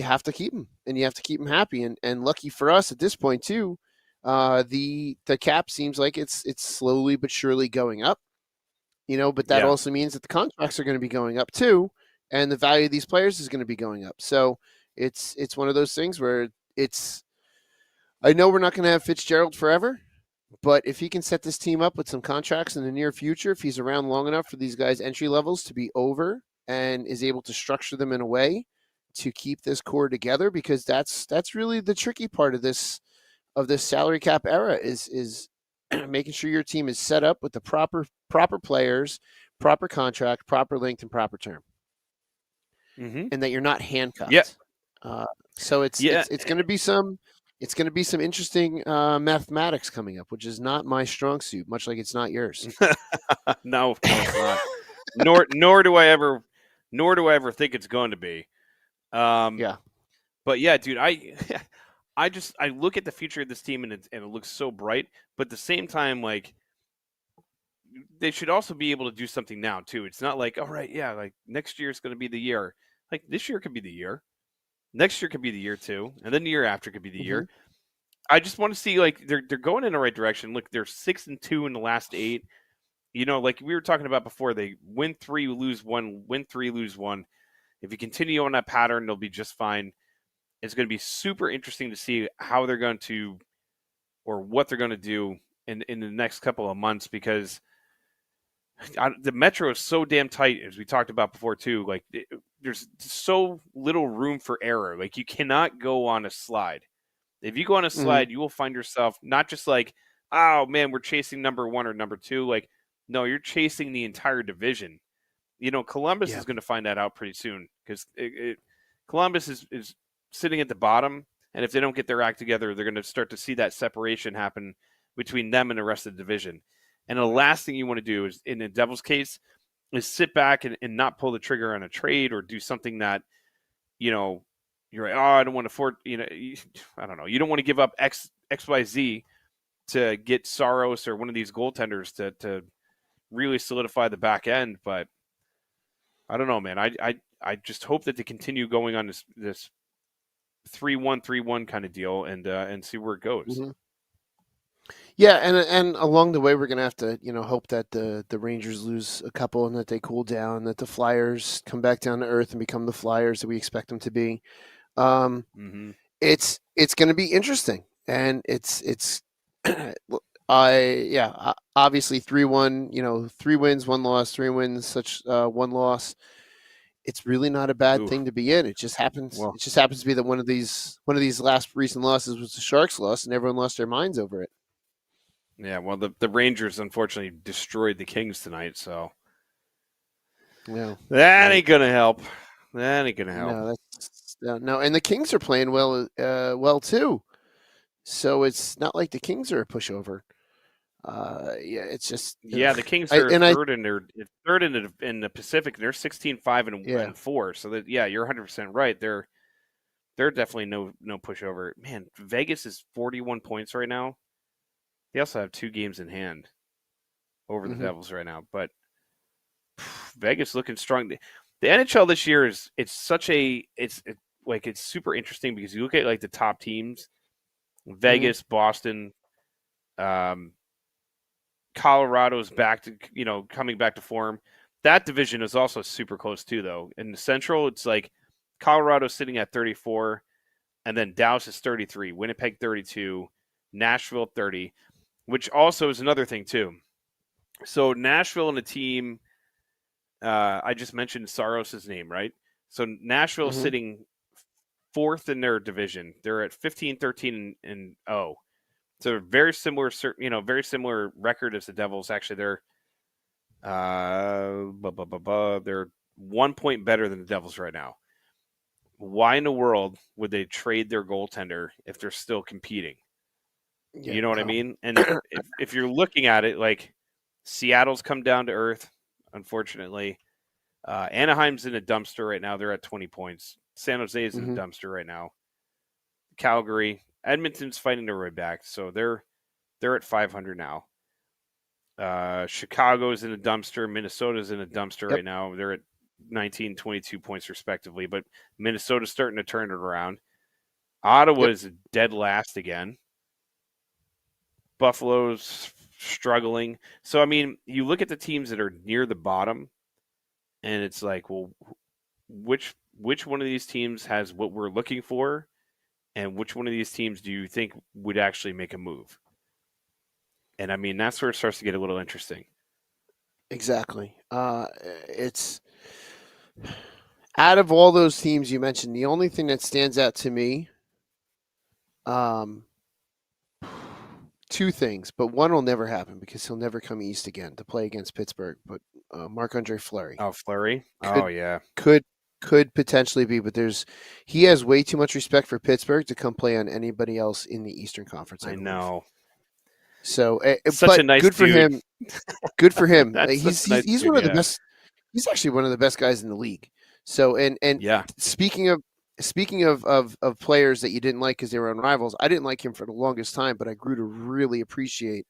have to keep them, and you have to keep them happy. And lucky for us at this point too, the cap seems like it's slowly but surely going up. But that yeah. also means that the contracts are going to be going up too, and the value of these players is going to be going up. So, It's one of those things where I know we're not going to have Fitzgerald forever, but if he can set this team up with some contracts in the near future, if he's around long enough for these guys' entry levels to be over and is able to structure them in a way to keep this core together, because that's really the tricky part of this salary cap era is making sure your team is set up with the proper players, proper contract, proper length, and proper term, and that you're not handcuffed. Yeah. So it's going to be some interesting mathematics coming up, which is not my strong suit, much like it's not yours. No, it's not. nor do I ever think it's going to be. Yeah. But yeah, dude, I look at the future of this team and it looks so bright. But at the same time, like, they should also be able to do something now too. It's not like, all right, yeah, like next year is going to be the year. Like this year could be the year. Next year could be the year too, and then the year after could be the year. I just want to see, like, they're going in the right direction. Look, they're 6-2 in the last 8. You know, like we were talking about before, they win 3, lose 1, win 3, lose 1. If you continue on that pattern, they'll be just fine. It's going to be super interesting to see how they're going to, or what they're going to do in the next couple of months, because the Metro is so damn tight, as we talked about before too. Like, there's so little room for error. Like, you cannot go on a slide. If you go on a slide, you will find yourself not just like, oh man, we're chasing number 1 or number 2. Like, no, you're chasing the entire division. You know, Columbus is going to find that out pretty soon, because Columbus is sitting at the bottom, and if they don't get their act together, they're going to start to see that separation happen between them and the rest of the division. And the last thing you want to do is, in the Devils' case, is sit back and not pull the trigger on a trade or do something that, you know, you're like, oh, I don't want to afford, you know, I don't know. You don't want to give up XYZ to get Saros or one of these goaltenders to really solidify the back end. But I don't know, man. I just hope that they continue going on this 3-1 kind of deal and see where it goes. Yeah, and along the way, we're gonna have to, hope that the Rangers lose a couple and that they cool down, that the Flyers come back down to earth and become the Flyers that we expect them to be. It's going to be interesting, and it's obviously 3-1, 3 wins, 1 loss, 3 wins, 1 loss. It's really not a bad thing to be in. It just happens. It just happens to be that one of these last recent losses was the Sharks loss, and everyone lost their minds over it. Yeah, well, the Rangers unfortunately destroyed the Kings tonight, so that ain't gonna help. That ain't gonna help. No, and the Kings are playing well too. So it's not like the Kings are a pushover. It's just the Kings are third in the Pacific. They're 16-5-4. So that you're 100% right. They're definitely no pushover. Man, Vegas is 41 points right now. They also have 2 games in hand over the Devils right now, but Vegas looking strong. The NHL this year it's super interesting, because you look at like the top teams, Vegas, Boston, Colorado's back to, coming back to form. That division is also super close too, though. In the Central, it's like Colorado's sitting at 34, and then Dallas is 33, Winnipeg 32, Nashville 30, which also is another thing too. So Nashville and a team, I just mentioned Saros' name, right? So Nashville is sitting 4th in their division. They're at 15-13 and 0. So very similar record as the Devils. Actually, they're 1 point better than the Devils right now. Why in the world would they trade their goaltender if they're still competing? You know what I mean? And if you're looking at it, like, Seattle's come down to earth, unfortunately. Anaheim's in a dumpster right now. They're at 20 points. San Jose is in a dumpster right now. Calgary, Edmonton's fighting their way back, so they're at 500 now. Chicago's in a dumpster. Minnesota's in a dumpster right now. They're at 19, 22 points respectively, but Minnesota's starting to turn it around. Ottawa is dead last again. Buffalo's struggling. So, I mean, you look at the teams that are near the bottom, and it's like, well, which which one of these teams has what we're looking for, and which one of these teams do you think would actually make a move? And I mean, that's where it starts to get a little interesting. Exactly. It's out of all those teams you mentioned, the only thing that stands out to me, two things, but one will never happen because he'll never come east again to play against Pittsburgh. But Marc-Andre Fleury Oh, Fleury. could Oh, yeah. could potentially be, but he has way too much respect for Pittsburgh to come play on anybody else in the Eastern Conference. I believe. Know. So, Such but a nice good for dude. him. Good for him. That's he's nice he's dude, one of the yeah. best. He's actually one of the best guys in the league. So, and Yeah. speaking of players that you didn't like because they were on rivals, I didn't like him for the longest time, but I grew to really appreciate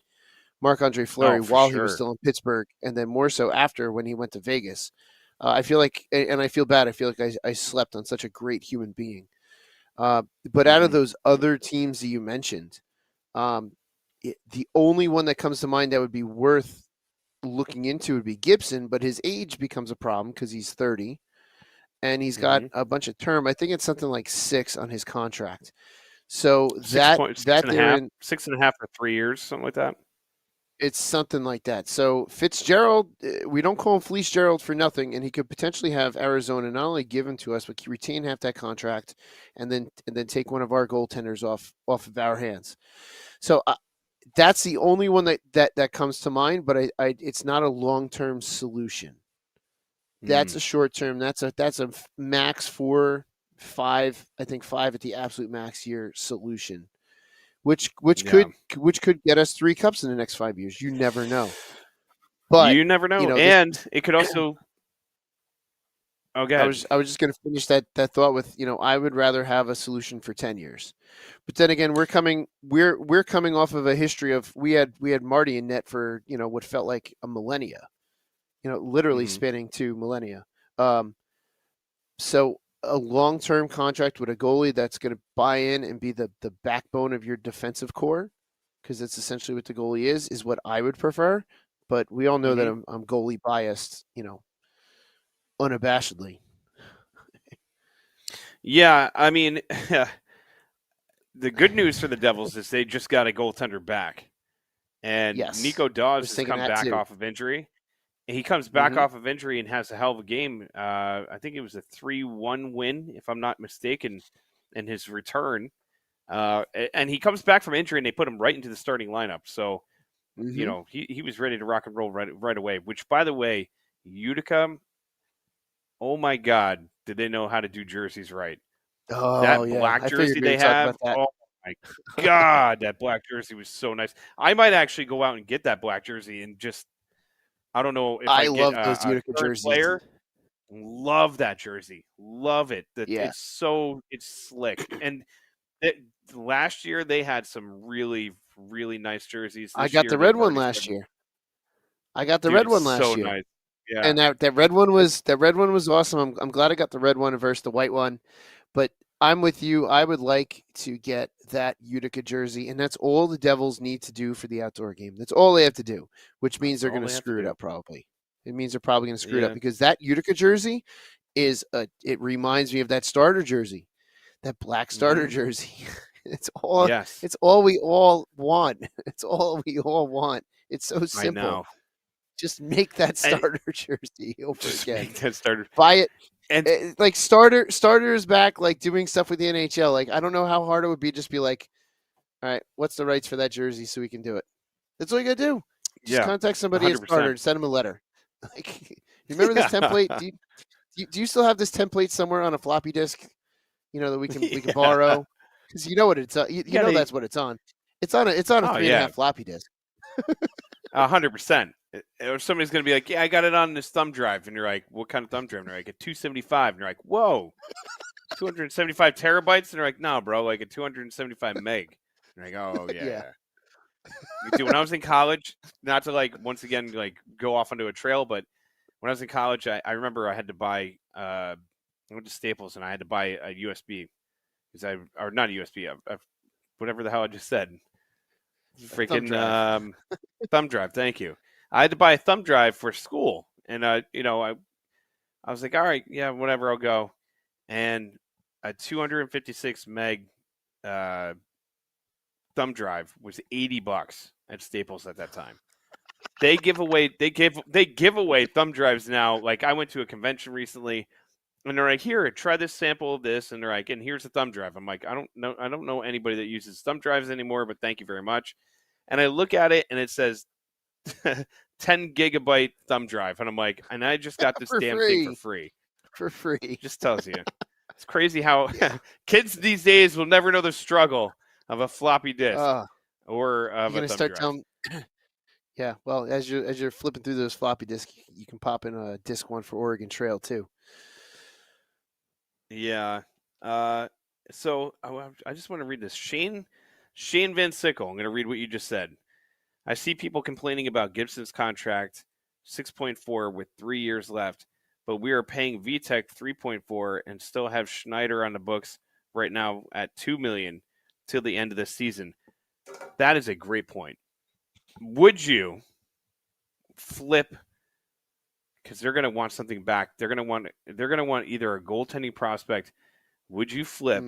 Marc-Andre Fleury for while he sure. was still in Pittsburgh, and then more so after when he went to Vegas. I feel like, and I feel bad. I feel like I slept on such a great human being. But out of those other teams that you mentioned, the only one that comes to mind that would be worth looking into would be Gibson, but his age becomes a problem because he's 30 and he's got a bunch of term. I think it's something like 6 on his contract. So 6.5 for 3 years, something like that. It's something like that. So Fitzgerald, we don't call him Fleece Gerald for nothing, and he could potentially have Arizona not only give him to us, but retain half that contract, and then take one of our goaltenders off of our hands. So that's the only one that comes to mind. But it's not a long-term solution. That's a short-term. That's a max 4, 5. I think 5 at the absolute max year solution. Which could get us 3 cups in the next 5 years. You never know. But you never know, and it could also. Oh, God. I was just going to finish that thought with, I would rather have a solution for 10 years. But then again, we're coming off of a history of we had Marty in net for what felt like a millennia, literally spanning 2 millennia. So a long-term contract with a goalie that's going to buy in and be the backbone of your defensive core, because that's essentially what the goalie is what I would prefer. But we all know that I'm goalie biased, unabashedly. Yeah, I mean, the good news for the Devils is they just got a goaltender back, and Nico Daws has come back off of injury. He comes back off of injury and has a hell of a game. I think it was a 3-1 win, if I'm not mistaken, in his return. And he comes back from injury, and they put him right into the starting lineup. So, he was ready to rock and roll right away. Which, by the way, Utica, oh my God, did they know how to do jerseys right? Oh, that black jersey they have. Oh my God, that black jersey was so nice. I might actually go out and get that black jersey and just. I don't know if I love get those Utica jerseys. Player. Love that jersey. Love it. It's slick. And last year they had some really, really nice jerseys. I got the red one last year. So nice. Yeah. And that red one was awesome. I'm glad I got the red one versus the white one. But I'm with you. I would like to get that Utica jersey, and that's all the Devils need to do for the outdoor game. That's all they have to do, which means they're going to screw it up probably. It means they're probably going to screw it up because that Utica jersey it reminds me of that starter jersey, that black starter jersey. It's all we all want. It's all we all want. It's so simple. I know. Just make that starter jersey over again. Make that starter. Buy it. And like starter is back, like doing stuff with the NHL. Like, I don't know how hard it would be. Just be like, all right, what's the rights for that jersey so we can do it? That's all you gotta do. Just contact somebody 100%. At starter and send them a letter. Like, you remember this template? Do you still have this template somewhere on a floppy disk? That we can borrow, because you know what it's. You know that's what it's on. It's on a 3.5 floppy disk. 100%. Or somebody's going to be like, yeah, I got it on this thumb drive. And you're like, what kind of thumb drive? And they're like, a 275. And you're like, whoa, 275 terabytes? And they're like, no, bro, like a 275 meg. And you're like, oh, yeah. Dude, when I was in college, not to once again, go off onto a trail, but when I was in college, I remember I had to buy, I went to Staples and I had to buy a USB. Or not a USB, whatever the hell I just said. Freaking thumb drive. Thank you. I had to buy a thumb drive for school, and I was like, all right, yeah, whatever, I'll go. and a 256 meg thumb drive was $80 at Staples at that time. They give away thumb drives now. Like, I went to a convention recently, and they're like, "Here, try this sample of this," and they're like, "And here's a thumb drive." I'm like, I don't know anybody that uses thumb drives anymore, but thank you very much. And I look at it, and it says 10 gigabyte thumb drive, and I'm like, and I just got this For damn thing for free. free. For free. Just tells you, it's crazy how kids these days will never know the struggle of a floppy disk or of You're a gonna thumb start drive. telling. Yeah, well, as you're flipping through those floppy disks, you can pop in a disc one for Oregon Trail too. Yeah. So I just want to read this. Shane Van Sickle. I'm going to read what you just said. I see people complaining about Gibson's contract, 6.4 with 3 years left, but we are paying VTech 3.4 and still have Schneider on the books right now at $2 million till the end of the season. That is a great point. Would you flip? Because they're going to want something back. They're going to want either a goaltending prospect. Would you flip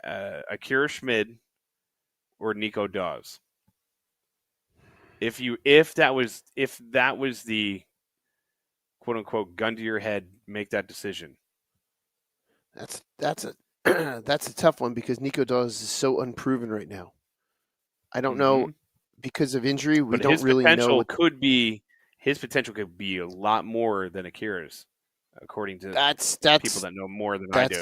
Akira Schmid or Nico Dawes? If that was the quote unquote gun to your head, make that decision. That's a that's a tough one because Nico Dawes is so unproven right now. I don't know because of injury. We don't really know. His potential could be a lot more than Akira's, according to that's people that know more than I do.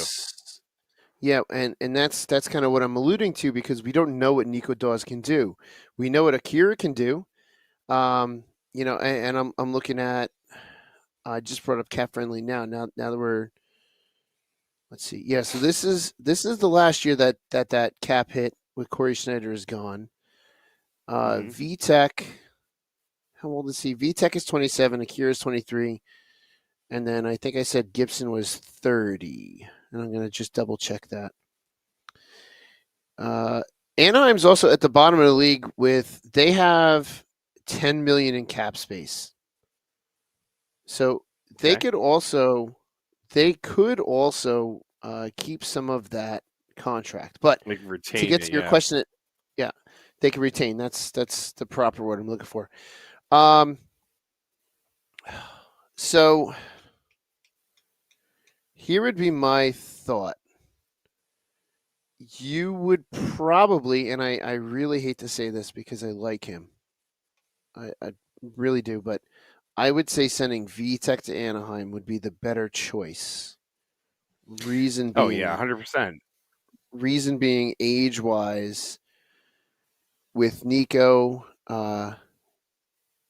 Yeah, and that's kind of what I'm alluding to because we don't know what Nico Dawes can do. We know what Akira can do. You know, and I'm looking at. I just brought up Cap Friendly now. Now that we're, let's see. Yeah, so this is the last year that cap hit with Corey Schneider is gone. VTech, how old is he? VTech is 27. Akira is 23. And then I think I said Gibson was 30. And I'm going to just double check that. Anaheim's also at the bottom of the league they have $10 million in cap space. So they could also keep some of that contract. But to get to your question, yeah, they can retain. That's the proper word I'm looking for. So here would be my thought. You would probably, and I really hate to say this because I like him. I really do, but I would say sending VTech to Anaheim would be the better choice. Reason being, 100%. Reason being, age-wise, with Nico,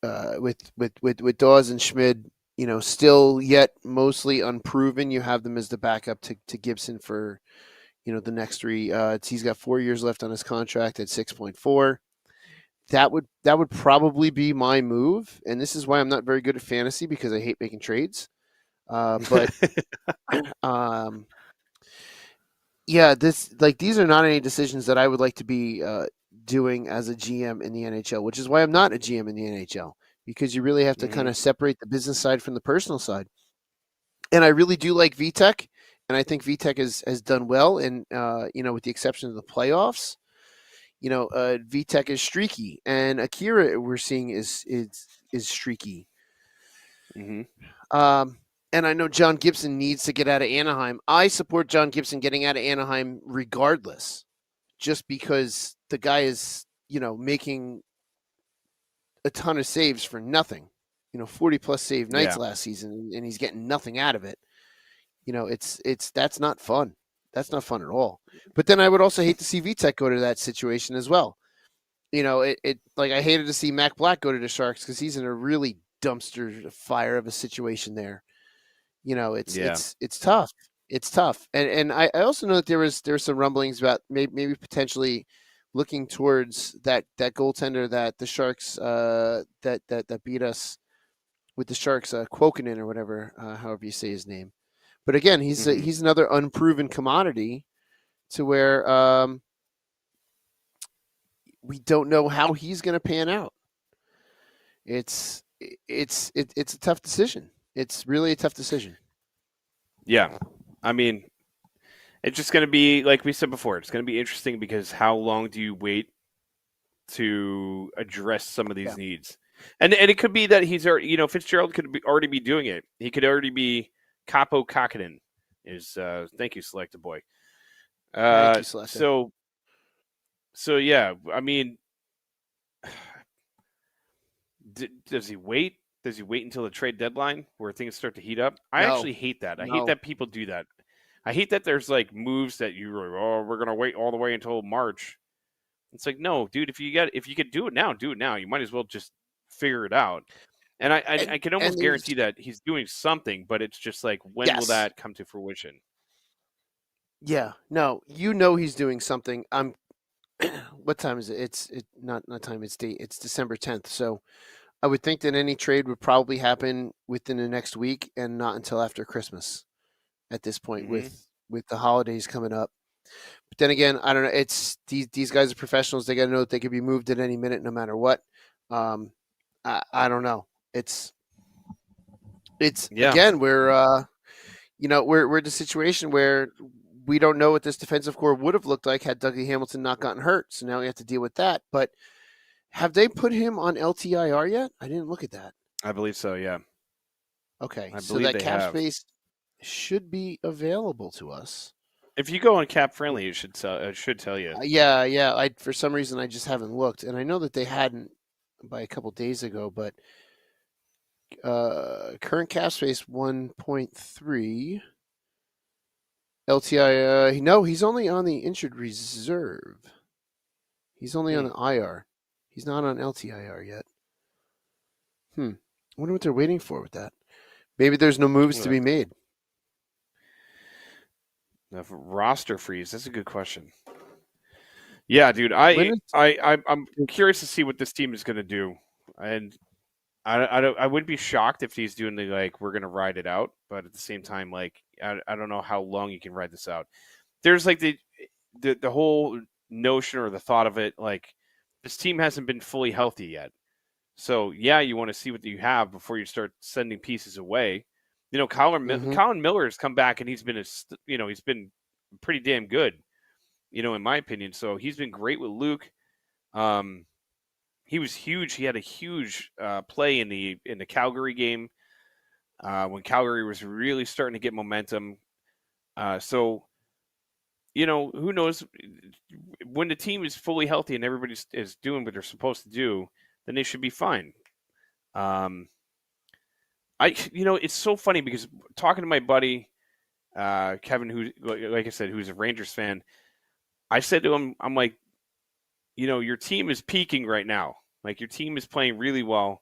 with Dawes and Schmid, you know, still yet mostly unproven. You have them as the backup to Gibson for, you know, the next 3. He's got 4 years left on his contract at 6.4. That would probably be my move, and this is why I'm not very good at fantasy because I hate making trades. But yeah, these are not any decisions that I would like to be doing as a GM in the NHL, which is why I'm not a GM in the NHL, because you really have to kind of separate the business side from the personal side. And I really do like VTech, and I think VTech has done well, and you know, with the exception of the playoffs, you know, VTech is streaky, and Akira we're seeing is streaky. And I know John Gibson needs to get out of Anaheim. I support John Gibson getting out of Anaheim regardless, just because the guy is, you know, making a ton of saves for nothing. You know, 40-plus save nights last season, and he's getting nothing out of it. You know, that's not fun. That's not fun at all. But then I would also hate to see VTech go to that situation as well. You know, it like I hated to see Mac Black go to the Sharks because he's in a really dumpster fire of a situation there. You know, it's tough. It's tough. And I also know that there was some rumblings about maybe potentially looking towards that goaltender that the Sharks that beat us with the Sharks, Quokkanen or whatever, however you say his name. But again, he's another unproven commodity to where we don't know how he's going to pan out. It's a tough decision. It's really a tough decision. Yeah, I mean, It's just going to be, like we said before, it's going to be interesting because how long do you wait to address some of these Yeah. needs? And it could be that he's already, Fitzgerald could already be doing it. He could already be Capo Kakinen. Thank you, Selecta Boy. Thank you, Selecta. So yeah, I mean, does he wait? Does he wait until the trade deadline where things start to heat up? I No, actually hate that. I hate no. that people do that. I hate that there's like moves that we're gonna wait all the way until March. It's like, no, dude, if you could do it now, do it now. You might as well just figure it out. And I can almost there's guarantee that he's doing something, but it's just like, when will yes, that come to fruition? yeah, no, he's doing something. What time is it? It's not time. It's date. It's December 10th. So I would think that any trade would probably happen within the next week and not until after Christmas. At this point, Mm-hmm. with the holidays coming up. But then again, I don't know. It's these guys are professionals. They got to know that they could be moved at any minute, no matter what. I don't know. It's Yeah. again we're we're in a situation where we don't know what this defensive core would have looked like had Dougie Hamilton not gotten hurt. So now we have to deal with that. But have they put him on LTIR yet? I didn't look at that. I believe so. Yeah. Okay, I so believe that they cap have. space should be available to us. If you go on Cap Friendly, it should tell you. Yeah. I for some reason I just haven't looked, and I know that they hadn't by a couple days ago. But current cap space 1.3. LTI. No, he's only on the injured reserve. He's only on the IR. He's not on LTIR yet. I wonder what they're waiting for with that. Maybe there's no moves to be made. The roster freeze. That's a good question. Yeah, dude. I'm curious to see what this team is going to do, and I wouldn't be shocked if he's doing the we're going to ride it out, but at the same time, I don't know how long you can ride this out. There's like the whole notion or the thought of it, like this team hasn't been fully healthy yet. So yeah, you want to see what you have before you start sending pieces away. Colin Miller has come back and he's been he's been pretty damn good, in my opinion. So he's been great with Luke. He was huge. He had a huge play in the Calgary game when Calgary was really starting to get momentum. So who knows, when the team is fully healthy and everybody is doing what they're supposed to do, then they should be fine. It's so funny because talking to my buddy Kevin, who, like I said, who's a Rangers fan, I said to him, I'm like, your team is peaking right now. Like, your team is playing really well,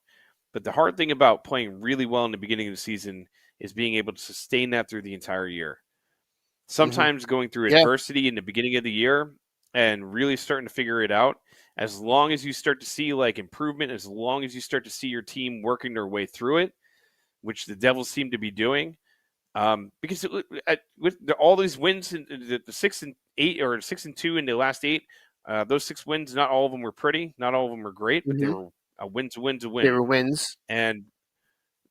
but the hard thing about playing really well in the beginning of the season is being able to sustain that through the entire year. Sometimes going through adversity in the beginning of the year and really starting to figure it out, as long as you start to see improvement, as long as you start to see your team working their way through it, which the Devils seem to be doing, because with all these wins in the 6-8 or 6-2 in the last 8, those 6 wins, not all of them were pretty, not all of them were great, but they were a win to win to win. They were wins, and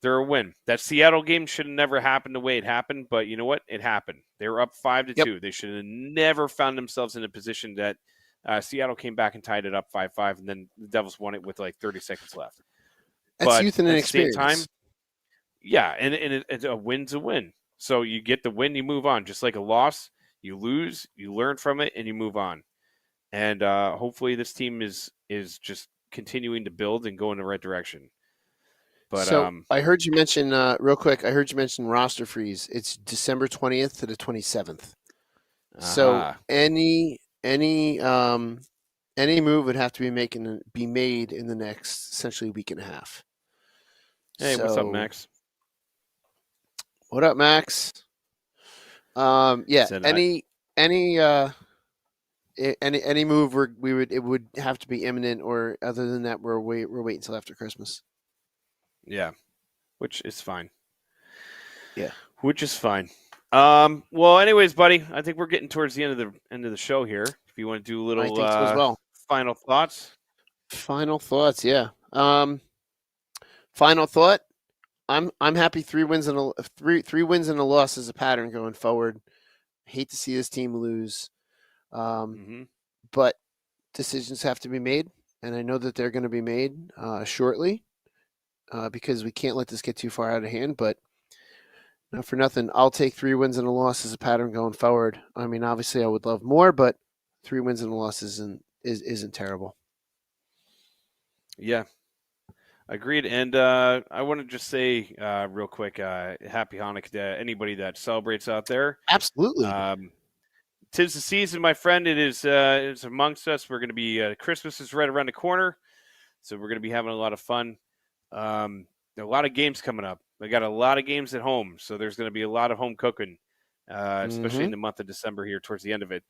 they're a win. That Seattle game should have never happened the way it happened, but you know what? It happened. They were up 5-2. They should have never found themselves in a position that Seattle came back and tied it up 5-5, and then the Devils won it with 30 seconds left. That's youth and inexperience. At the same time, yeah, and it's a win's a win. So you get the win, you move on. Just like a loss, you lose, you learn from it, and you move on. And hopefully this team is just continuing to build and go in the right direction. But so I heard you mention real quick. I heard you mention roster freeze. It's December 20th to the 27th. So any move would have to be made in the next essentially week and a half. Hey, what's up, Max? What up, Max? Any move it would have to be imminent, or other than that, we're waiting until after Christmas. Yeah, which is fine. Yeah, which is fine. Well, anyways, buddy, I think we're getting towards the end of the show here. If you want to do a little so as well. Final thoughts. Final thoughts, yeah. Final thought. I'm happy. 3 wins and a loss is a pattern going forward, Hate to see this team lose. Hmm. But decisions have to be made, and I know that they're going to be made shortly because we can't let this get too far out of hand. But not for nothing, I'll take 3 wins and a loss as a pattern going forward. I mean, obviously, I would love more, but 3 wins and a loss isn't terrible. Yeah, agreed. And I want to just say real quick, happy Hanukkah to anybody that celebrates out there. Absolutely. 'Tis the season, my friend. It's amongst us. We're going to be Christmas is right around the corner, so we're going to be having a lot of fun. There are a lot of games coming up. We got a lot of games at home, so there's going to be a lot of home cooking, especially in the month of December here towards the end of it.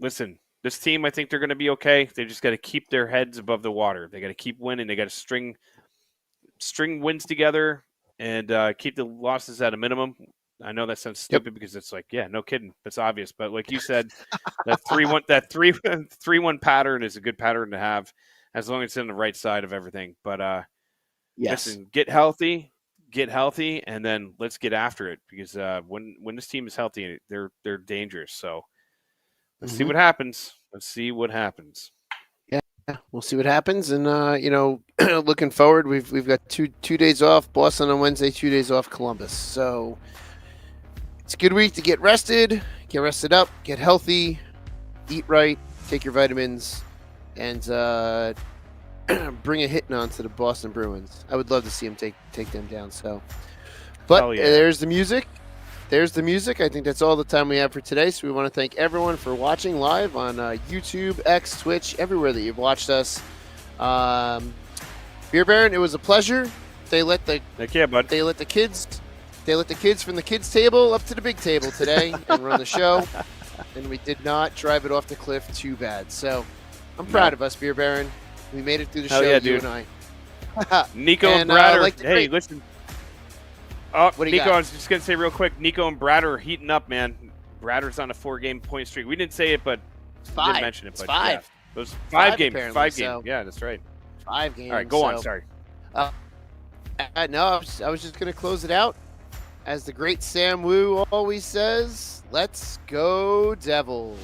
Listen, this team, I think they're going to be okay. They just got to keep their heads above the water. They got to keep winning. They got to string wins together and keep the losses at a minimum. I know that sounds stupid because it's like, yeah, no kidding. That's obvious. But like you said, that 3-1 pattern is a good pattern to have as long as it's in the right side of everything. But yes, listen, get healthy, and then let's get after it because when this team is healthy, they're dangerous. So let's see what happens. Yeah, we'll see what happens. And looking forward, we've got two days off. Boston on Wednesday, 2 days off. Columbus. So it's a good week to get rested up, get healthy, eat right, take your vitamins, and bring a hitting on to the Boston Bruins. I would love to see them take them down. So, but yeah. There's the music. I think that's all the time we have for today. So we want to thank everyone for watching live on YouTube, X, Twitch, everywhere that you've watched us. Beer Baron, it was a pleasure. They let the kids from the kids table up to the big table today and run the show, and we did not drive it off the cliff too bad. So I'm proud of us, Beer Baron. We made it through the show, yeah, you dude. and I. Nico and Brad hey, great... listen. Oh, what do you Nico, got? I was just going to say real quick, Nico and Brad are heating up, man. Bradder's on a 4-game point streak. We didn't say it, but we didn't mention it. It's but 5. Yeah, those 5 games. 5 games. So yeah, that's right. 5 games. All right, go on. Sorry. No, I was just going to close it out. As the great Sam Wu always says, let's go Devils.